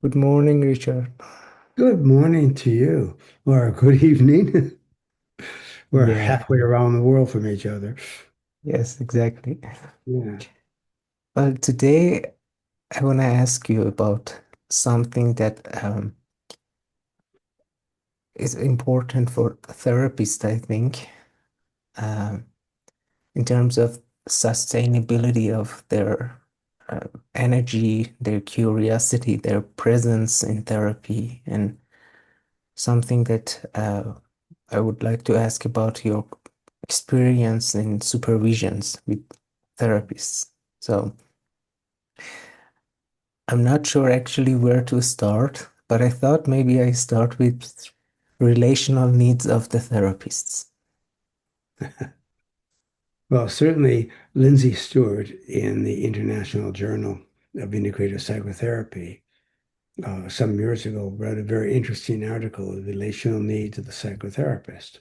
Good morning, Richard. Good morning to you, or good evening. We're Yeah, halfway around the world from each other. yes, exactly. Yeah. Well, today I want to ask you about something that is important for therapists, I think, um, in terms of sustainability of their uh, energy, their curiosity, their presence in therapy, and something that I would like to ask about your experience in supervisions with therapists. So, I'm not sure actually where to start, but I thought maybe I start with relational needs of the therapists. Well, certainly Lindsay Stewart in the International Journal of Integrative Psychotherapy some years ago wrote a very interesting article, The Relational Needs of the Psychotherapist.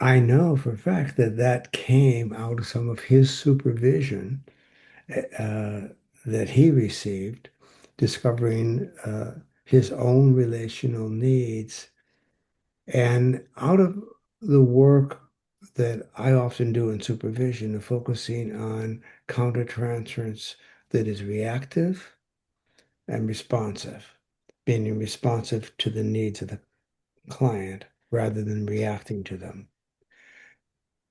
I know for a fact that that came out of some of his supervision uh, that he received, discovering his own relational needs. And out of the work that I often do in supervision of focusing on countertransference that is reactive and responsive, being responsive to the needs of the client rather than reacting to them.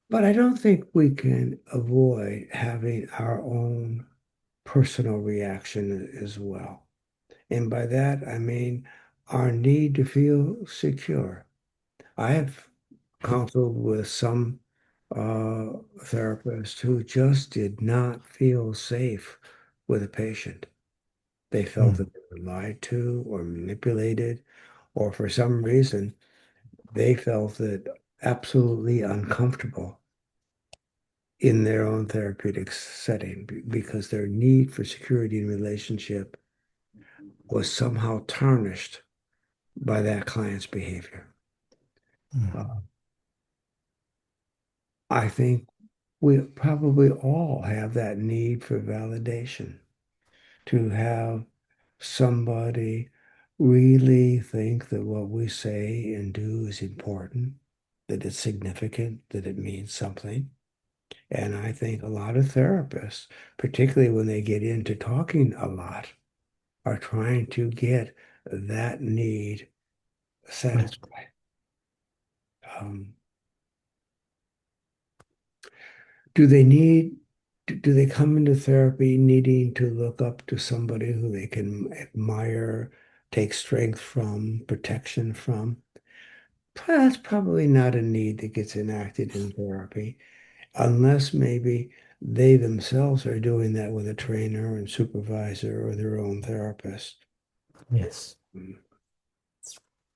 But I don't think we can avoid having our own personal reaction as well. And by that, I mean our need to feel secure. I have counseled with some therapists who just did not feel safe with a patient. They felt Mm, that they were lied to or manipulated, or for some reason, they felt that absolutely uncomfortable in their own therapeutic setting because their need for security in relationship was somehow tarnished by that client's behavior. Uh, mm, I think we probably all have that need for validation, to have somebody really think that what we say and do is important, that it's significant, that it means something. And I think a lot of therapists, particularly when they get into talking a lot, are trying to get that need mm. satisfied. Um, do they need, do they come into therapy needing to look up to somebody who they can admire, take strength from, protection from? That's probably not a need that gets enacted in therapy, unless maybe they themselves are doing that with a trainer and supervisor or their own therapist. Yes. Mm.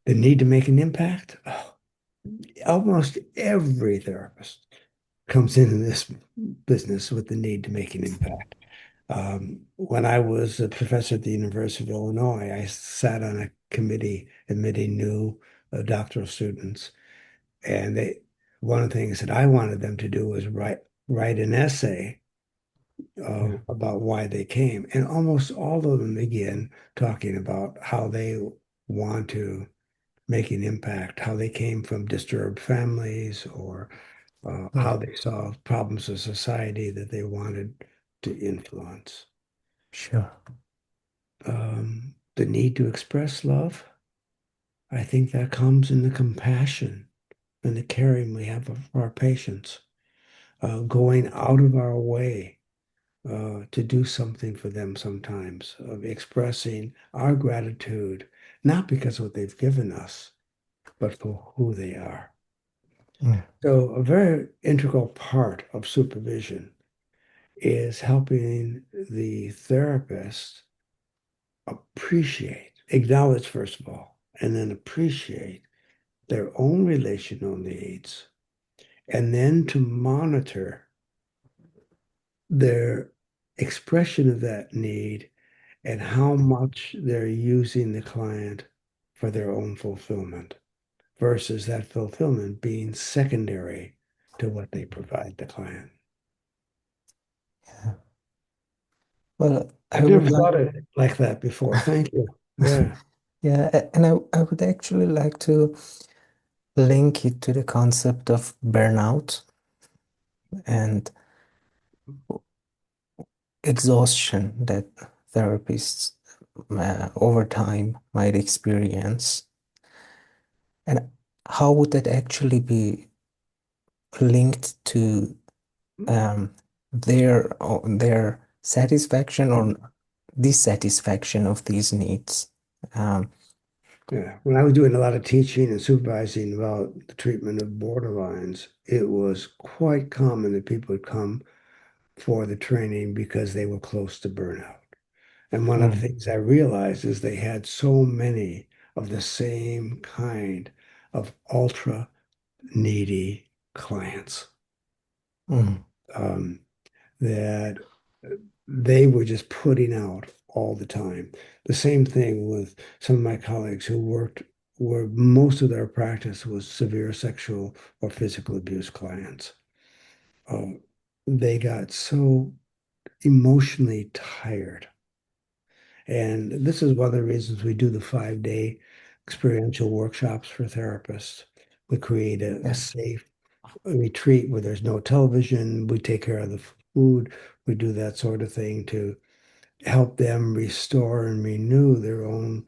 The need to make an impact? Oh, almost every therapist comes into this business with the need to make an impact. When I was a professor at the University of Illinois, I sat on a committee admitting new doctoral students, and one of the things that I wanted them to do was write an essay Yeah. about why they came, and almost all of them begin talking about how they want to make an impact, how they came from disturbed families, or Yeah. how they saw problems of society that they wanted to influence. Sure. The need to express love, I think that comes in the compassion and the caring we have for our patients, going out of our way to do something for them sometimes, of expressing our gratitude, not because of what they've given us, but for who they are. Mm, So, a very integral part of supervision is helping the therapist appreciate, acknowledge, first of all, and then appreciate their own relational needs, and then to monitor their expression of that need and how much they're using the client for their own fulfillment versus that fulfillment being secondary to what they provide the client. yeah. Well, I I've never would like, thought of it like that before. Thank you. Yeah, Yeah, and I would actually like to link it to the concept of burnout and exhaustion that therapists over time might experience. And how would that actually be linked to um, their satisfaction or dissatisfaction of these needs? Um, yeah. When I was doing a lot of teaching and supervising about the treatment of borderlines, it was quite common that people would come for the training because they were close to burnout. And one of the mm, things I realized is they had so many of the same kind of ultra needy clients, mm, um, that they were just putting out all the time. The same thing with some of my colleagues who worked where most of their practice was severe sexual or physical abuse clients. Um, they got so emotionally tired. And this is one of the reasons we do the 5 day experiential workshops for therapists. We create a yeah, safe retreat where there's no television. We take care of the food. We do that sort of thing to help them restore and renew their own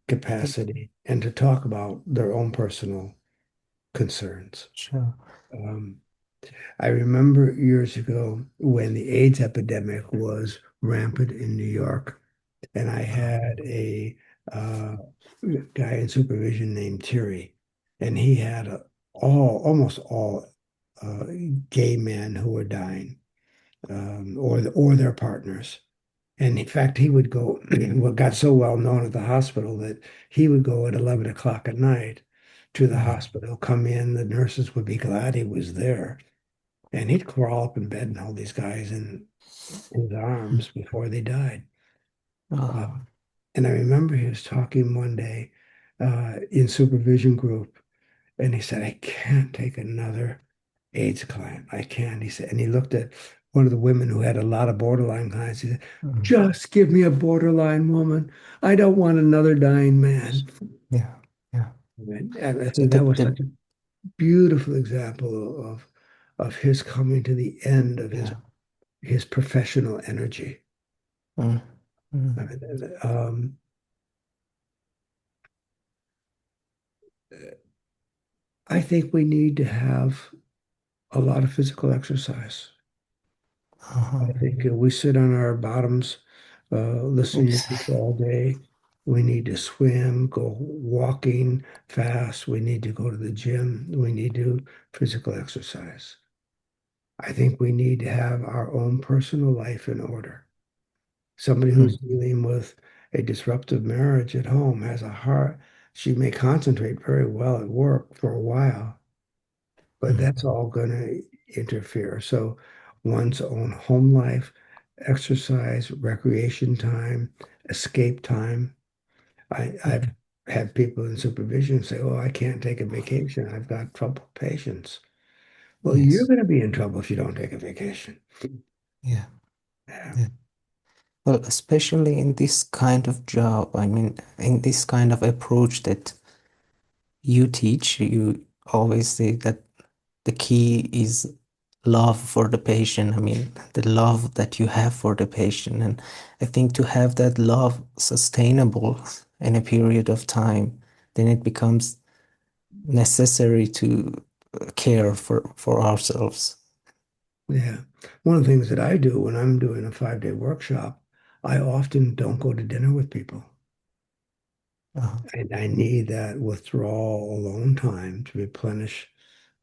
capacity and to talk about their own personal concerns. sure. Um, I remember years ago when the AIDS epidemic was rampant in New York, and I Oh, had a uh, guy in supervision named Terry, and he had almost all uh, gay men who were dying, or their partners. And in fact, he would go, what got so well known at the hospital that he would go at 11 o'clock at night to the mm, hospital, come in, the nurses would be glad he was there. And he'd crawl up in bed and hold these guys in his mm. arms before they died. Uh, Oh, and I remember he was talking one day in supervision group, and he said, I can't take another AIDS client. I can't. He said, and he looked at one of the women who had a lot of borderline clients. He said, mm. just give me a borderline woman. I don't want another dying man. Yeah, yeah. And I And think that was such a beautiful example of his coming to the end of yeah. his professional energy. Mm, I mm, mean, I think we need to have a lot of physical exercise. uh-huh. I think we sit on our bottoms listening to Yes, people all day. We need to swim, go walking fast. We need to go to the gym. We need to do physical exercise. I think we need to have our own personal life in order. Somebody mm, who's dealing with a disruptive marriage at home has a heart. She may concentrate very well at work for a while, but mm, that's all going to interfere. So one's own home life, exercise, recreation time, escape time. I've mm. had people in supervision say, "Oh, I can't take a vacation. I've got troubled patients." Well, you're Yes, going to be in trouble if you don't take a vacation. yeah, Yeah. yeah. Well, especially in this kind of job, I mean, in this kind of approach that you teach, you always say that the key is love for the patient. I mean, the love that you have for the patient. And I think to have that love sustainable in a period of time, then it becomes necessary to care for ourselves. Yeah. One of the things that I do when I'm doing a 5 day workshop, I often don't go to dinner with people. Uh, I need that withdrawal alone time to replenish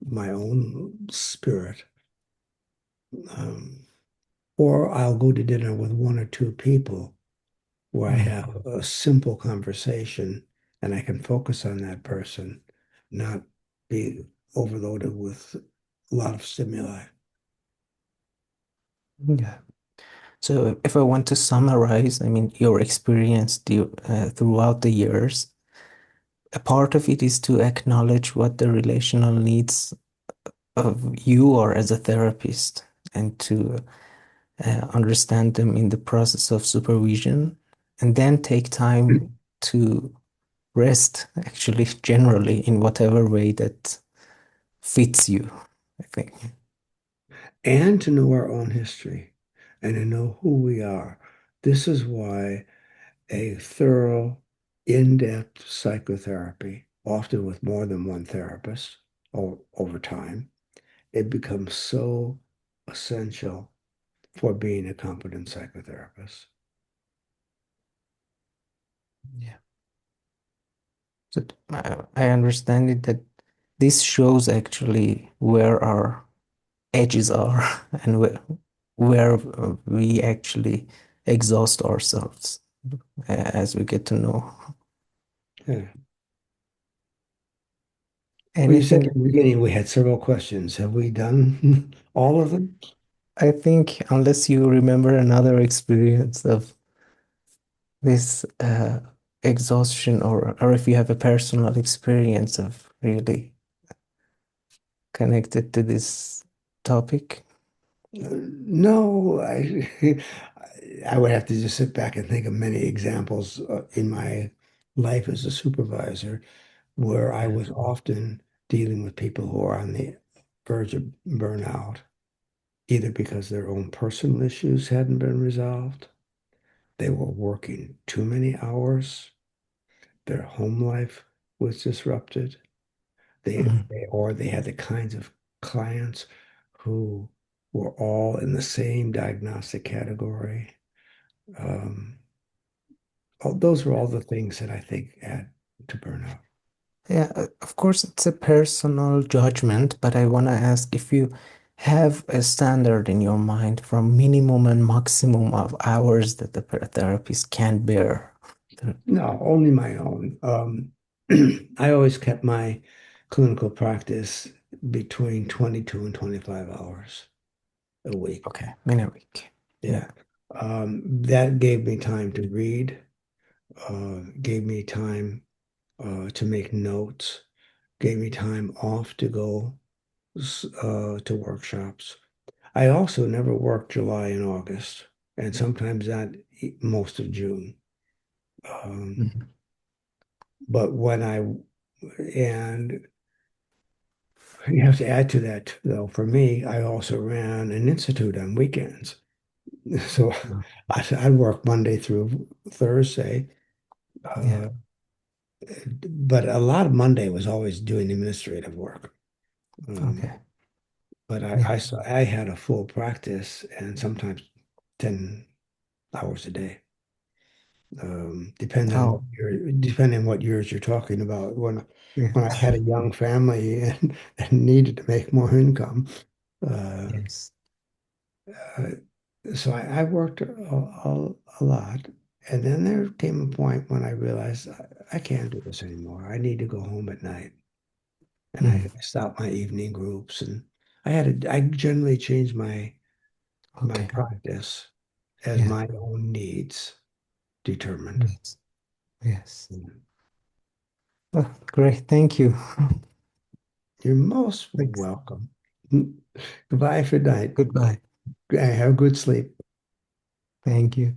my own spirit. Um, or I'll go to dinner with one or two people where I mm, have a simple conversation and I can focus on that person, not be overloaded with a lot of stimuli. yeah. So if I want to summarize, I mean, your experience throughout the years, a part of it is to acknowledge what the relational needs of you are as a therapist and to understand them in the process of supervision and then take time. to rest, actually, generally, in whatever way that fits you, I think. And to know our own history and to know who we are. This is why a thorough, in-depth psychotherapy, often with more than one therapist over time, it becomes so essential for being a competent psychotherapist. Yeah. So I understand it that this shows actually where our edges are and where we actually exhaust ourselves as we get to know Yeah. Well, you said anything. at the beginning we had several questions. Have we done all of them? I think unless you remember another experience of this exhaustion, or if you have a personal experience of really connected to this topic. No, I would have to just sit back and think of many examples in my life as a supervisor where I Yeah. was often dealing with people who are on the verge of burnout, either because their own personal issues hadn't been resolved, they were working too many hours, their home life was disrupted, Mhm. or they had the kinds of clients who were all in the same diagnostic category. Um, those were all the things that I think add to burnout. Yeah, of course, it's a personal judgment, but I want to ask if you have a standard in your mind from minimum and maximum of hours that the therapist can bear. No, only my own. I always kept my clinical practice between 22 and 25 hours a week. Okay, in a week. Yeah. Yeah. That gave me time to read, gave me time to make notes, gave me time off to go to workshops. I also never worked July and August, and sometimes not most of June. Um, Mhm. but when and you have to add to that, though, for me, I also ran an institute on weekends. So Mm. I'd work Monday through Thursday, Yeah. uh, but a lot of Monday was always doing administrative work. Um, Okay. but Yeah. I had a full practice and sometimes 10 hours a day. Oh, Depending on what years you're talking about. yeah. When I had a young family and needed to make more income, uh, Yes. uh, so I worked a lot. And then there came a point when I realized I can't do this anymore. I need to go home at night. And I Mhm. stopped my evening groups and I generally changed my Okay. practice as Yeah. my own needs determined. Yes. Yes. Oh, great. Thank you. You're most Thanks. welcome. Goodbye for night. Goodbye. Have good sleep. Thank you.